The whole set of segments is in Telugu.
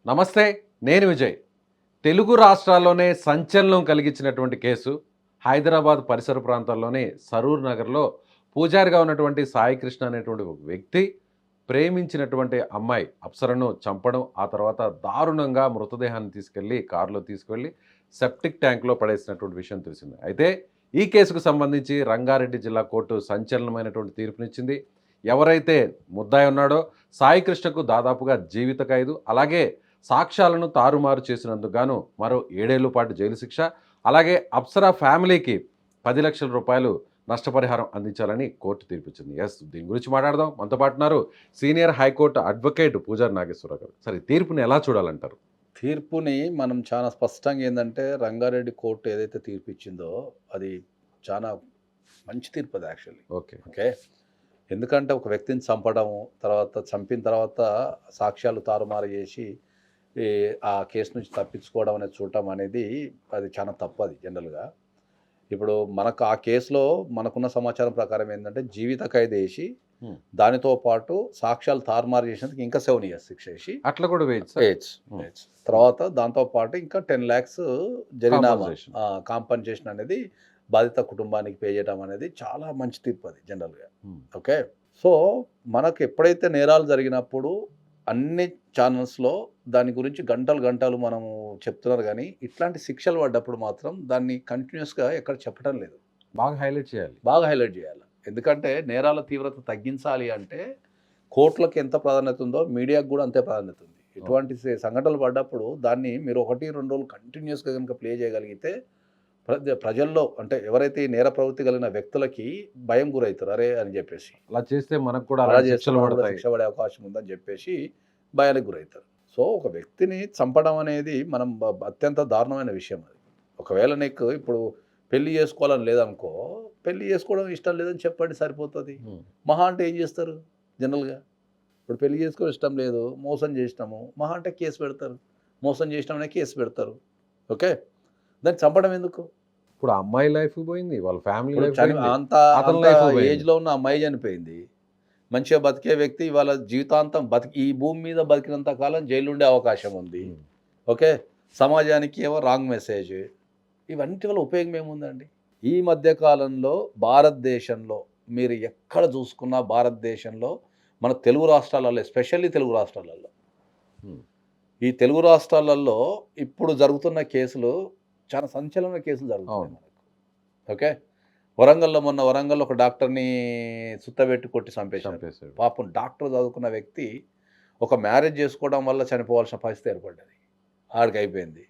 నమస్తే. నేను విజయ్. తెలుగు రాష్ట్రాల్లోనే సంచలనం కలిగించినటువంటి కేసు హైదరాబాద్ పరిసర ప్రాంతాల్లోని సరూర్ నగర్‌లో పూజారిగా ఉన్నటువంటి సాయి కృష్ణ అనేటువంటి ఒక వ్యక్తి ప్రేమించినటువంటి అమ్మాయి అప్సరను చంపడం, ఆ తర్వాత దారుణంగా మృతదేహాన్ని తీసుకెళ్ళి కారులో తీసుకువెళ్ళి సెప్టిక్ ట్యాంక్‌లో పడేసినటువంటి విషయం తెలిసిందే. అయితే ఈ కేసుకు సంబంధించి రంగారెడ్డి జిల్లా కోర్టు సంచలనమైనటువంటి తీర్పునిచ్చింది. ఎవరైతే ముద్దాయి ఉన్నాడో సాయి కృష్ణకు దాదాపుగా జీవిత ఖైదు, అలాగే సాక్ష్యాలను తారుమారు చేసినందుకు గాను మరో 7 ఏళ్ల పాటు జైలు శిక్ష, అలాగే అప్సరా ఫ్యామిలీకి 10 లక్షల రూపాయలు నష్టపరిహారం అందించాలని కోర్టు తీర్పిచ్చింది. దీని గురించి మాట్లాడదాం. మనతో పాటు ఉన్నారు సీనియర్ హైకోర్టు అడ్వకేట్ పూజారి నాగేశ్వరరావు గారు. సరే, ఈ తీర్పుని ఎలా చూడాలంటారు? తీర్పుని మనం చాలా స్పష్టంగా ఏందంటే రంగారెడ్డి కోర్టు ఏదైతే తీర్పు ఇచ్చిందో అది చాలా మంచి తీర్పు అది యాక్చువల్లీ. ఓకే. ఓకే. ఎందుకంటే ఒక వ్యక్తిని చంపడము, తర్వాత చంపిన తర్వాత సాక్ష్యాలు తారుమారు చేసి ఆ కేసు నుంచి తప్పించుకోవడం అనేది చూడటం అనేది అది చాలా తప్పు అది జనరల్గా. ఇప్పుడు మనకు ఆ కేసులో మనకున్న సమాచారం ప్రకారం ఏంటంటే జీవిత ఖైదు వేసి దానితో పాటు సాక్ష్యాలు తారుమారు చేసినందుకు ఇంకా 7 years శిక్ష వేసి అట్లా కూడా వేయచ్చు. వేయచ్చు. తర్వాత దాంతో పాటు ఇంకా 10 lakhs జరినామా కాంపన్సేషన్ అనేది బాధిత కుటుంబానికి పే చేయడం అనేది చాలా మంచి తీర్పు అది జనరల్గా. ఓకే. సో మనకు ఎప్పుడైతే నేరాలు జరిగినప్పుడు అన్ని ఛానల్స్లో దాని గురించి గంటలు గంటలు మనము చెప్తున్నారు, కానీ ఇట్లాంటి శిక్షలు పడ్డప్పుడు మాత్రం దాన్ని కంటిన్యూస్గా ఎక్కడ చెప్పడం లేదు. బాగా హైలైట్ చేయాలి. ఎందుకంటే నేరాల తీవ్రత తగ్గించాలి అంటే కోర్టులకు ఎంత ప్రాధాన్యత ఉందో మీడియాకు కూడా అంతే ప్రాధాన్యత ఉంది. ఇటువంటి సంఘటనలు పడ్డప్పుడు దాన్ని మీరు 1-2 రోజులు కంటిన్యూస్గా కనుక ప్లే చేయగలిగితే ప్రజల్లో అంటే ఎవరైతే ఈ నేర ప్రవృత్తి కలిగిన వ్యక్తులకి భయం గురవుతారు, అరే అని చెప్పేసి అలా చేస్తే మనకు కూడా అలా చేస్తే శిక్ష పడే అవకాశం ఉందని చెప్పేసి భయానికి గురవుతారు. సో ఒక వ్యక్తిని చంపడం అనేది మనం అత్యంత దారుణమైన విషయం అది. ఒకవేళ నీకు ఇప్పుడు పెళ్లి చేసుకోవాలని లేదనుకో, పెళ్లి చేసుకోవడం ఇష్టం లేదని చెప్పండి, సరిపోతుంది. మహా అంటే ఏం చేస్తారు జనరల్గా? ఇప్పుడు పెళ్లి చేసుకోవడం ఇష్టం లేదు, మోసం చేసినాము, మహా అంటే కేసు పెడతారు. మోసం చేసినామనే కేసు పెడతారు. ఓకే. దాన్ని చంపడం ఎందుకు? ఇప్పుడు అమ్మాయి లైఫ్ పోయింది, వాళ్ళ ఫ్యామిలీ లైఫ్ అంత ఏజ్లో ఉన్న అమ్మాయి చనిపోయింది. మంచిగా బతికే వ్యక్తి ఇవాళ జీవితాంతం ఈ భూమి మీద బతికినంత కాలం జైలు ఉండే అవకాశం ఉంది. ఓకే. సమాజానికి ఏమో రాంగ్ మెసేజ్. ఇవన్నిటి వల్ల ఉపయోగం ఏముందండి? ఈ మధ్యకాలంలో భారతదేశంలో మీరు ఎక్కడ చూసుకున్నా భారతదేశంలో మన తెలుగు రాష్ట్రాలలో, ఎస్పెషల్లీ తెలుగు రాష్ట్రాలలో, ఈ తెలుగు రాష్ట్రాలలో ఇప్పుడు జరుగుతున్న కేసులు చాలా సంచలన కేసులు జరుగుతున్నాయి మనకు. ఓకే. వరంగల్లో ఒక డాక్టర్ని సుత్తబెట్టి కొట్టి చంపేశారు. పాపం డాక్టర్ చదువుకున్న వ్యక్తి ఒక మ్యారేజ్ చేసుకోవడం వల్ల చనిపోవాల్సిన పరిస్థితి ఏర్పడ్డది. ఆడికి అయిపోయింది.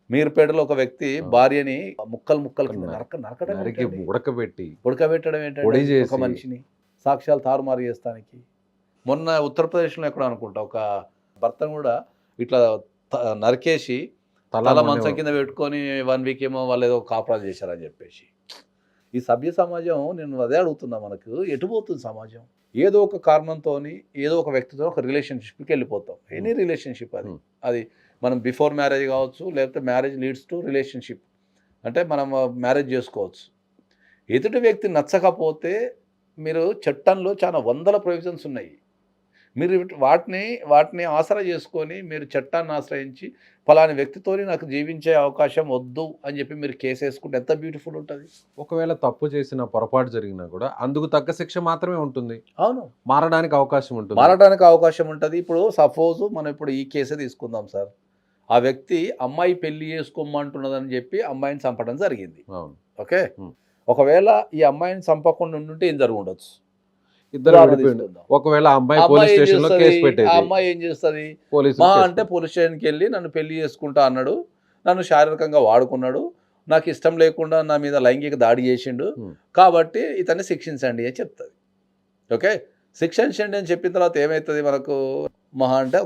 మీర్పేటలో ఒక వ్యక్తి భార్యని ముక్కలు ఉడకబెట్టడం ఏంటంటే ఒక మనిషిని సాక్ష్యాలు తారుమారు చేస్తానికి. మొన్న ఉత్తరప్రదేశ్లో ఎక్కడ అనుకుంటా ఒక భర్తను కూడా ఇట్లా నరికేసి తల మంచం కింద పెట్టుకొని 1 week ఏమో వాళ్ళు ఏదో కాపురాలు చేశారని చెప్పేసి. ఈ సభ్య సమాజం, నేను అదే అడుగుతున్నా, మనకు ఎటుపోతుంది సమాజం? ఏదో ఒక కారణంతో ఏదో ఒక వ్యక్తితో ఒక రిలేషన్షిప్కి వెళ్ళిపోతాం. ఎనీ రిలేషన్షిప్ అది మనం బిఫోర్ మ్యారేజ్ కావచ్చు, లేకపోతే మ్యారేజ్ లీడ్స్ టు రిలేషన్షిప్, అంటే మనం మ్యారేజ్ చేసుకోవచ్చు. ఎదుటి వ్యక్తి నచ్చకపోతే మీరు చట్టంలో చాలా వందల ప్రొవిజన్స్ ఉన్నాయి. మీరు వాటిని ఆసరా చేసుకొని మీరు చట్టాన్ని ఆశ్రయించి ఫలాని వ్యక్తితో నాకు జీవించే అవకాశం వద్దు అని చెప్పి మీరు కేసు వేసుకుంటే ఎంత బ్యూటిఫుల్ ఉంటుంది. ఒకవేళ తప్పు చేసిన పొరపాటు జరిగినా కూడా అందుకు తగ్గ శిక్ష మాత్రమే ఉంటుంది. అవును, మారడానికి అవకాశం ఉంటుంది. ఇప్పుడు సపోజ్ మనం ఇప్పుడు ఈ కేసే తీసుకుందాం సార్. ఆ వ్యక్తి అమ్మాయి పెళ్లి చేసుకోమంటున్నదని చెప్పి అమ్మాయిని చంపడం జరిగింది. ఓకే. ఒకవేళ ఈ అమ్మాయిని చంపకుండా ఉంటే ఏం జరిగి ఉండొచ్చు? ఒకవేళ అమ్మాయి పోలీస్ స్టేషన్ లో కేసు పెట్టేది, అమ్మాయి ఏం చేస్తుంది? అంటే పోలీస్ స్టేషన్కి వెళ్ళి నన్ను పెళ్లి చేసుకుంటా అన్నాడు, నన్ను శారీరకంగా వాడుకున్నాడు, నాకు ఇష్టం లేకుండా నా మీద లైంగిక దాడి చేసిండు, కాబట్టి ఇతన్ని శిక్షించండి అని చెప్తుంది. ఓకే. శిక్షించండి అని చెప్పిన తర్వాత ఏమవుతుంది? మనకు మహా అంటే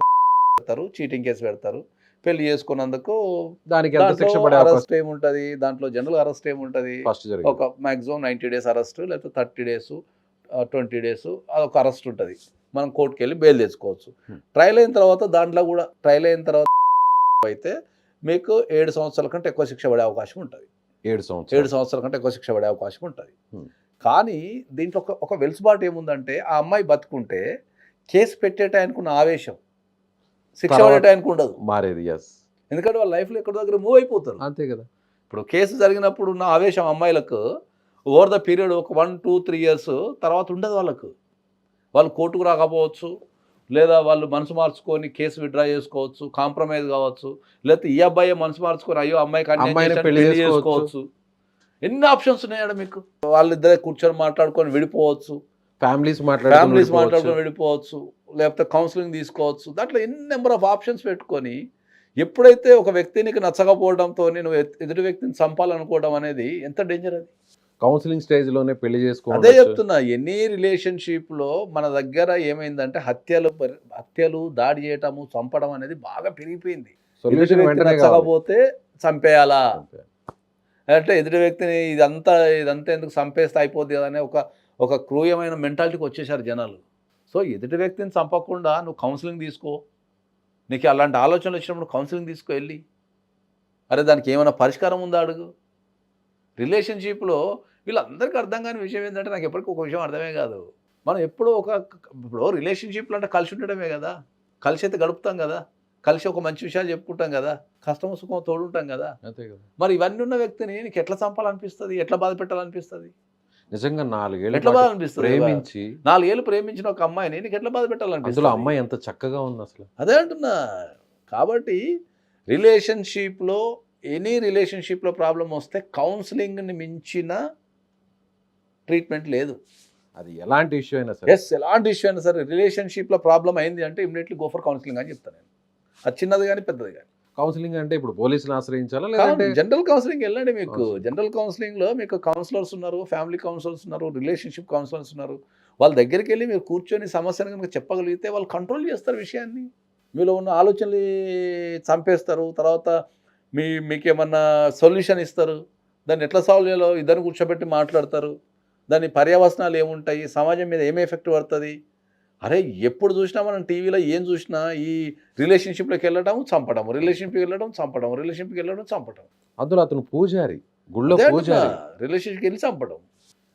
పెడతారు, చీటింగ్ కేసు పెడతారు. పెళ్లి చేసుకున్నందుకు దానికి అరెస్ట్ ఏముంటుంది? దాంట్లో జనరల్ అరెస్ట్ ఏముంటుంది? ఒక మ్యాక్సిమం 90 days అరెస్ట్, లేకపోతే 30 days, 20 days అదొక అరెస్ట్ ఉంటుంది. మనం కోర్టుకి వెళ్ళి బెయిల్ తెచ్చుకోవచ్చు. ట్రయల్ అయిన తర్వాత అయితే మీకు 7 సంవత్సరాల కంటే ఎక్కువ శిక్ష పడే అవకాశం ఉంటుంది. 7 సంవత్సరాల కంటే ఎక్కువ శిక్ష పడే అవకాశం ఉంటుంది. కానీ దీంట్లో ఒక వెలుసుబాటు ఏముందంటే, ఆ అమ్మాయి బతుకుంటే కేసు పెట్టేట ఆయనకున్న ఆవేశం, శిక్ష తర్వాత- పడే టైంకి ఉండదు. మారేది. ఎస్, ఎందుకంటే వాళ్ళ లైఫ్లో ఎక్కడ దగ్గర మూవ్ అయిపోతారు. అంతే కదా. ఇప్పుడు కేసు జరిగినప్పుడు ఉన్న ఆవేశం అమ్మాయిలకు ఓవర్ ద పీరియడ్ ఒక 1, 2, 3 ఇయర్స్ తర్వాత ఉండదు వాళ్ళకు. వాళ్ళు కోర్టుకు రాకపోవచ్చు, లేదా వాళ్ళు మనసు మార్చుకొని కేసు విత్డ్రా చేసుకోవచ్చు, కాంప్రమైజ్ కావచ్చు, లేకపోతే ఈ అబ్బాయి మనసు మార్చుకొని అయ్యో అమ్మాయికి అన్యాయం అమ్మాయిని చేశాను, పెళ్లి పెళ్లి చేసుకోవచ్చు. చేసుకోవచ్చు. ఎన్ని ఆప్షన్స్ ఉన్నాయట మీకు. వాళ్ళిద్దరే కూర్చొని మాట్లాడుకొని విడిపోవచ్చు, ఫ్యామిలీస్ ఫ్యామిలీస్ మాట్లాడుకొని మాట్లాడుకొని విడిపోవచ్చు, లేకపోతే కౌన్సిలింగ్ తీసుకోవచ్చు. దాంట్లో ఎన్ని నెంబర్ ఆఫ్ ఆప్షన్స్ పెట్టుకొని ఎప్పుడైతే ఒక వ్యక్తి నీకు నచ్చకపోవడంతో నువ్వు ఎదుటి వ్యక్తిని చంపాలనుకోవడం అనేది ఎంత డేంజర్ అది. కౌన్సిలింగ్ స్టేజ్ లోనే పెళ్లి అదే చేసుకోవచ్చు. చెప్తున్నా, ఎనీ రిలేషన్షిప్లో మన దగ్గర ఏమైందంటే హత్యలు, దాడి చేయటము, చంపడం అనేది బాగా పెరిగిపోయింది. ఎదుటి సొల్యూషన్ వ్యక్తి వెంటనే కావాలి. నచ్చకపోతే చంపేయాలా, అంతే. అంటే ఎదుటి వ్యక్తిని ఇదంతా ఎందుకు చంపేస్తే అయిపోద్ది కదా అనే ఒక క్రూయమైన మెంటాలిటీకి వచ్చేసారు జనాలు. సో ఎదుటి వ్యక్తిని చంపకుండా నువ్వు కౌన్సిలింగ్ తీసుకో. నీకు అలాంటి ఆలోచనలు వచ్చినప్పుడు కౌన్సిలింగ్ తీసుకో వెళ్ళి. అరే దానికి ఏమైనా పరిష్కారం ఉందా అడుగు. రిలేషన్షిప్లో వీళ్ళందరికీ అర్థం కాని విషయం ఏంటంటే, నాకు ఎప్పటికీ ఒక విషయం అర్థమే కాదు. మనం ఎప్పుడో ఇప్పుడు రిలేషన్షిప్లో అంటే కలిసి ఉండడమే కదా, కలిసి అయితే గడుపుతాం కదా, కలిసి ఒక మంచి విషయాలు చెప్పుకుంటాం కదా, కష్టం సుఖం తోడుంటాం కదా. అంతే కదా. మరి ఇవన్నీ ఉన్న వ్యక్తిని నీకు ఎట్లా చంపాలనిపిస్తుంది, ఎట్లా బాధ పెట్టాలనిపిస్తుంది, నిజంగా 4 ఏళ్ళు ఎట్లా బాధ అనిపిస్తుంది? ప్రేమించి 4 ఏళ్ళు ప్రేమించిన ఒక అమ్మాయిని నీకు ఎట్లా బాధ అందులో పెట్టాలనిపిస్తుంది? అమ్మాయి ఎంత చక్కగా ఉంది అసలు. అదే అంటున్నా. కాబట్టి రిలేషన్షిప్లో ఎనీ రిలేషన్షిప్లో ప్రాబ్లం వస్తే కౌన్సిలింగ్ని మించిన ట్రీట్మెంట్ లేదు. అది ఎలాంటి ఇష్యూ అయినా సరే. ఎస్, ఎలాంటి ఇష్యూ అయినా సరే రిలేషన్షిప్లో ప్రాబ్లం అయింది అంటే ఇమ్మీడియట్లీ గో ఫర్ కౌన్సిలింగ్ అని చెప్తాను నేను. అది చిన్నది కానీ పెద్దది కానీ. కౌన్సిలింగ్ అంటే ఇప్పుడు పోలీసులు ఆశ్రయించాలా లేదంటే జనరల్ కౌన్సిలింగ్ వెళ్ళండి. మీకు జనరల్ కౌన్సిలింగ్లో మీకు కౌన్సిలర్స్ ఉన్నారు, ఫ్యామిలీ కౌన్సిలర్స్ ఉన్నారు, రిలేషన్షిప్ కౌన్సిలర్స్ ఉన్నారు. వాళ్ళ దగ్గరికి వెళ్ళి మీరు కూర్చొని సమస్యను కనుక చెప్పగలిగితే వాళ్ళు కంట్రోల్ చేస్తారు విషయాన్ని. మీలో ఉన్న ఆలోచనలు చంపేస్తారు. తర్వాత మీకు ఏమన్నా సొల్యూషన్ ఇస్తారు. దాన్ని ఎట్లా సాల్వ్ చేయాలో ఇద్దరిని కూర్చోబెట్టి మాట్లాడతారు. దాని పర్యవసనాలు ఏముంటాయి, సమాజం మీద ఏమి ఎఫెక్ట్ పడుతుంది. అరే ఎప్పుడు చూసినా మనం టీవీలో ఏం చూసినా ఈ రిలేషన్షిప్లోకి వెళ్ళడం చంపడం, రిలేషన్షిప్కి వెళ్ళడం చంపడం, రిలేషన్షిప్కి వెళ్ళడం చంపడం. అందులో అతను పూజారి, గుళ్ళో పూజారి, రిలేషన్షిప్కి వెళ్ళి చంపడం.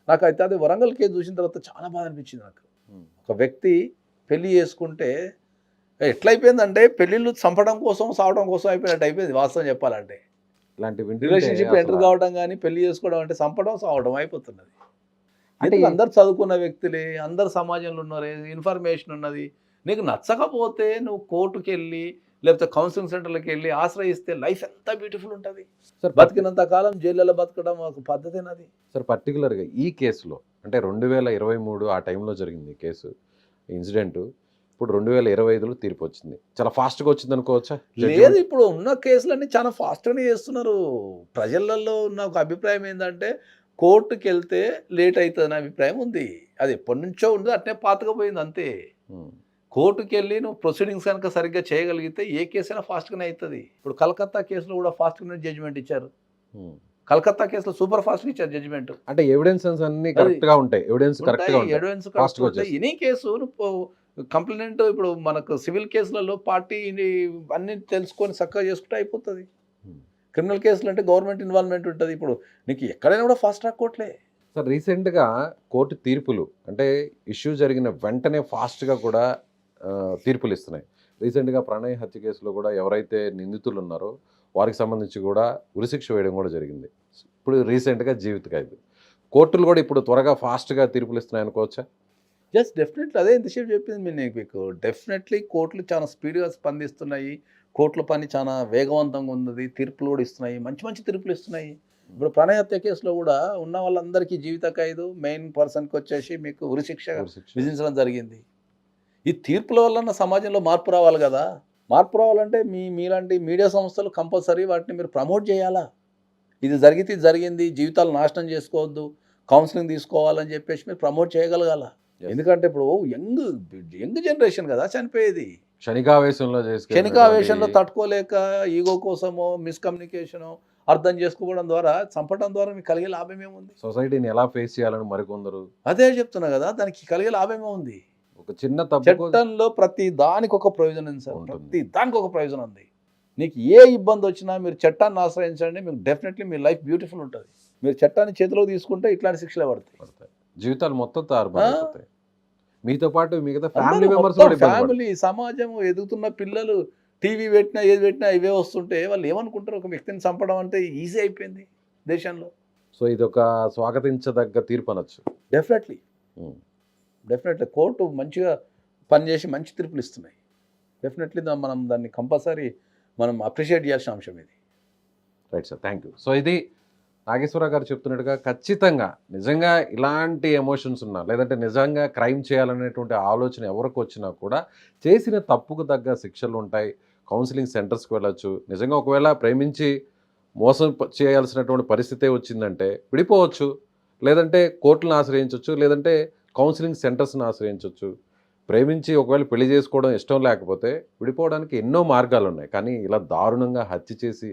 నాకైతే అది వరంగల్ కేసు చూసిన తర్వాత చాలా బాధ అనిపించింది నాకు. ఒక వ్యక్తి పెళ్లి చేసుకుంటే ఎట్లయిపోయిందంటే పెళ్ళిళ్ళు చంపడం కోసం సావడం కోసం అయిపోయినట్టు అయిపోయింది వాస్తవం చెప్పాలంటే. ఇలాంటి రిలేషన్షిప్ ఎంటర్ కావడం కానీ పెళ్లి చేసుకోవడం అంటే చంపడం సావడం అయిపోతున్నది. అంటే అంటే అందరు చదువుకున్న వ్యక్తులే, అందరు సమాజంలో ఉన్నారు, ఇన్ఫర్మేషన్ ఉన్నది. నీకు నచ్చకపోతే నువ్వు కోర్టుకి వెళ్ళి లేకపోతే కౌన్సిలింగ్ సెంటర్లకు వెళ్ళి ఆశ్రయిస్తే లైఫ్ ఎంత బ్యూటిఫుల్ ఉంటుంది. సార్ బతికినంత కాలం జైళ్ళలో బతకడం ఒక పద్ధతేనది. సార్ పర్టికులర్గా ఈ కేసులో అంటే 2023 ఆ టైంలో జరిగింది ఈ కేసు ఇన్సిడెంట్. ఇప్పుడు 2025లో తీర్పు వచ్చింది. చాలా ఫాస్ట్గా వచ్చింది అనుకోవచ్చా? లేదు, ఇప్పుడు ఉన్న కేసులన్నీ చాలా ఫాస్ట్గానే చేస్తున్నారు. ప్రజలలో ఉన్న ఒక అభిప్రాయం ఏంటంటే కోర్టుకి వెళ్తే లేట్ అవుతుంది అనే అభిప్రాయం ఉంది. అది ఎప్పటి నుంచో ఉంది, అట్నే పాతగా పోయింది అంతే. కోర్టుకి వెళ్ళి నువ్వు ప్రొసీడింగ్స్ కనుక సరిగ్గా చేయగలిగితే ఏ కేసు అయినా ఫాస్ట్గానే అవుతుంది. ఇప్పుడు కలకత్తా కేసులో కూడా ఫాస్ట్గానే జడ్జిమెంట్ ఇచ్చారు. కలకత్తా కేసులో సూపర్ ఫాస్ట్గా ఇచ్చారు జడ్జిమెంట్. అంటే ఎవిడెన్సెస్ అన్ని కరెక్ట్గా ఉంటాయి, ఎవిడెన్స్ కరెక్ట్గా ఉంటాయి, ఎవిడెన్స్ fast గా కరెక్ట్. ఎనీ కేసు కంప్లైంట్ ఇప్పుడు మనకు సివిల్ కేసులలో పార్టీ అన్ని తెలుసుకొని చక్కగా చేసుకుంటే అయిపోతుంది. క్రిమినల్ కేసులు అంటే గవర్నమెంట్ ఇన్వాల్వ్మెంట్ ఉంటుంది. ఇప్పుడు నీకు ఎక్కడైనా కూడా ఫాస్ట్ ట్రాక్ కోర్టులే. సార్ రీసెంట్గా కోర్టు తీర్పులు అంటే ఇష్యూ జరిగిన వెంటనే ఫాస్ట్గా కూడా తీర్పులు ఇస్తున్నాయి. రీసెంట్గా ప్రణయ్ హత్య కేసులో కూడా ఎవరైతే నిందితులు ఉన్నారో వారికి సంబంధించి కూడా ఉరిశిక్ష వేయడం కూడా జరిగింది. ఇప్పుడు రీసెంట్గా జీవిత ఖైదు. కోర్టులు కూడా ఇప్పుడు త్వరగా ఫాస్ట్గా తీర్పులు ఇస్తున్నాయి అనుకోవచ్చా? జస్ట్ డెఫినెట్లీ అదే ఇంతసేపు చెప్పింది మీకు. డెఫినెట్లీ కోర్టులు చాలా స్పీడ్గా స్పందిస్తున్నాయి. కోర్టుల పని చాలా వేగవంతంగా ఉంది. తీర్పులు కూడా ఇస్తున్నాయి, మంచి మంచి తీర్పులు ఇస్తున్నాయి. ఇప్పుడు ప్రణయ్ హత్య కేసులో కూడా ఉన్న వాళ్ళందరికీ జీవిత ఖైదు, మెయిన్ పర్సన్కి వచ్చేసి మీకు ఉరిశిక్ష విధించడం జరిగింది. ఈ తీర్పుల వలన సమాజంలో మార్పు రావాలి కదా. మార్పు రావాలంటే మీలాంటి మీడియా సంస్థలు కంపల్సరీ వాటిని మీరు ప్రమోట్ చేయాలా. ఇది జరిగితే ఇది జరిగింది, జీవితాలు నాశనం చేసుకోవద్దు, కౌన్సిలింగ్ తీసుకోవాలని చెప్పేసి మీరు ప్రమోట్ చేయగలగాల. ఎందుకంటే ఇప్పుడు యంగ్ జనరేషన్ కదా చనిపోయేది. క్షణికావేశంలో తట్టుకోలేక ఈగో కోసమో మిస్కమ్యూనికేషనో అర్థం చేసుకోవడం ద్వారా చంపడం ద్వారా మీకు కలిగే లాభం ఏముంది? సొసైటీని ఎలా ఫేస్ చేయాలని మరికొందరు అదే చెప్తున్నా కదా, దానికి కలిగే లాభమే ఉంది. ఒక చిన్న తప్పు చట్టంలో ప్రతి దానికి ఒక ప్రయోజనం ఉంది సార్, ప్రతి దానికి ఒక ప్రయోజనం ఉంది. నీకు ఏ ఇబ్బంది వచ్చినా మీరు చట్టాన్ని ఆశ్రయించండి, మీకు డెఫినెట్లీ మీ లైఫ్ బ్యూటిఫుల్ ఉంటుంది. మీరు చట్టాన్ని చేతిలో తీసుకుంటే ఇట్లాంటి శిక్షలే పడతాయి. జీవితాలు మొత్తం తారుమారైపోతాయి. మీతో పాటు మిగతా అందరూ ఫ్యామిలీ మెంబర్స్ మొత్తం కూడా ఇబ్బంది పడతారు. ఫ్యామిలీ, సమాజం, ఎదుగుతున్న పిల్లలు టీవీ పెట్టినా ఏది పెట్టినా ఇవే వస్తుంటే వాళ్ళు ఏమనుకుంటారు, ఒక వ్యక్తిని చంపడం అంటే ఈజీ అయిపోయింది దేశంలో. సో ఇది ఒక స్వాగతించదగ్గ తీర్పు అనొచ్చు. డెఫినెట్లీ ఉమ్. డెఫినెట్లీ కోర్టు మంచిగా పనిచేసి మంచి తీర్పులు ఇస్తున్నాయి. డెఫినెట్లీ మనం దాన్ని కంపల్సరీ మనం అప్రిషియేట్ చేయాల్సిన అంశం ఇది. Right sir, thank you. So ఇది నాగేశ్వరరావు గారు చెప్తున్నట్టుగా ఖచ్చితంగా నిజంగా ఇలాంటి ఎమోషన్స్ ఉన్నా లేదంటే నిజంగా క్రైమ్ చేయాలనేటువంటి ఆలోచన ఎవరికి వచ్చినా కూడా చేసిన తప్పుకు తగ్గ శిక్షలు ఉంటాయి. కౌన్సిలింగ్ సెంటర్స్కి వెళ్ళొచ్చు. నిజంగా ఒకవేళ ప్రేమించి మోసం చేయాల్సినటువంటి పరిస్థితే వచ్చిందంటే విడిపోవచ్చు, లేదంటే కోర్టులను ఆశ్రయించవచ్చు, లేదంటే కౌన్సిలింగ్ సెంటర్స్ని ఆశ్రయించవచ్చు. ప్రేమించి ఒకవేళ పెళ్లి చేసుకోవడం ఇష్టం లేకపోతే విడిపోవడానికి ఎన్నో మార్గాలు ఉన్నాయి. కానీ ఇలా దారుణంగా హత్య చేసి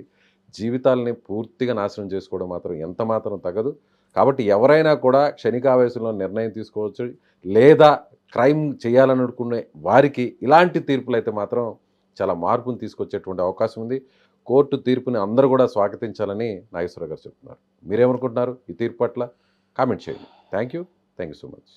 జీవితాలని పూర్తిగా నాశనం చేసుకోవడం మాత్రం ఎంత మాత్రం తగదు. కాబట్టి ఎవరైనా కూడా క్షణికావేశంలో నిర్ణయం తీసుకోవచ్చు, లేదా క్రైమ్ చేయాలనుకునే వారికి ఇలాంటి తీర్పులు అయితే మాత్రం చాలా మార్పును తీసుకొచ్చేటువంటి అవకాశం ఉంది. కోర్టు తీర్పుని అందరూ కూడా స్వాగతించాలని నాగేశ్వరరావు గారు చెప్తున్నారు. మీరేమనుకుంటున్నారు ఈ తీర్పు పట్ల? కామెంట్ చేయండి. Thank you so much.